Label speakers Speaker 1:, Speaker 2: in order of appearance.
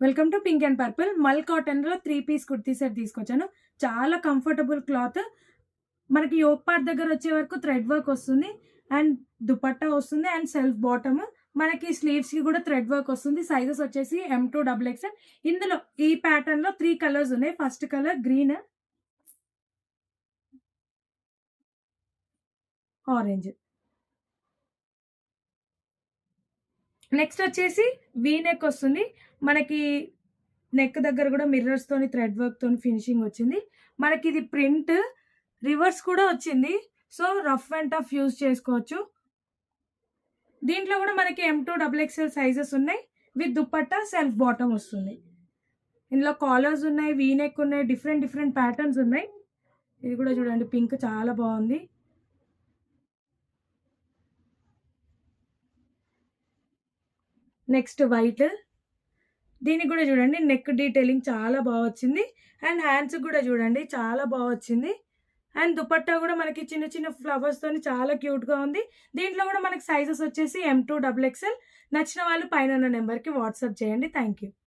Speaker 1: Welcome to pink and purple. మల్ కాటన్‌లో 3 piece kurti set తీసుకొచ్చాను. చాలా కంఫర్టబుల్ క్లాత్. మనకి యోక్ పార్ట్ దగ్గర వచ్చే వరకు థ్రెడ్ వర్క్ వస్తుంది. అండ్ దుపట్టా వస్తుంది. And self bottom. మనకి స్లీవ్స్‌కి కూడా థ్రెడ్ వర్క్ వస్తుంది. సైజెస్ వచ్చేసి M2 XXL. ఇందులో ఈ ప్యాటర్న్‌లో 3 కలర్స్ ఉన్నాయి. First colour green, orange. Next వచ్చేసి వీ నెక్ వస్తుంది. మనకి నెక్ దగ్గర కూడా మిర్రర్స్‌తోని థ్రెడ్ వర్క్‌తోని ఫినిషింగ్ వచ్చింది. మనకిది ప్రింట్ రివర్స్ కూడా వచ్చింది. So, rough and tough use చేసుకోవచ్చు. దీంట్లో కూడా మనకి M2 XXL సైజెస్ ఉన్నాయి. విత్ దుపట్టా సెల్ఫ్ బాటమ్ వస్తుంది. ఇందులో కాలర్స్ ఉన్నాయి, వీ నెక్ ఉన్నాయి, డిఫరెంట్ డిఫరెంట్ ప్యాటర్న్స్ ఉన్నాయి. ఇది కూడా చూడండి పింక్ చాలా బావుంది. Next white. దీనికి కూడా చూడండి నెక్ డీటెయిలింగ్ చాలా బా వచ్చింది. అండ్ హ్యాండ్స్‌కి కూడా చూడండి చాలా బా వచ్చింది. అండ్ దుపట్టా కూడా మనకి చిన్న చిన్న ఫ్లవర్స్‌తోని చాలా క్యూట్‌గా ఉంది. దీంట్లో కూడా మనకి సైజెస్ వచ్చేసి M2 XXL. నచ్చిన వాళ్ళు పైనున్న నంబర్‌కి వాట్సాప్ చేయండి. Thank you.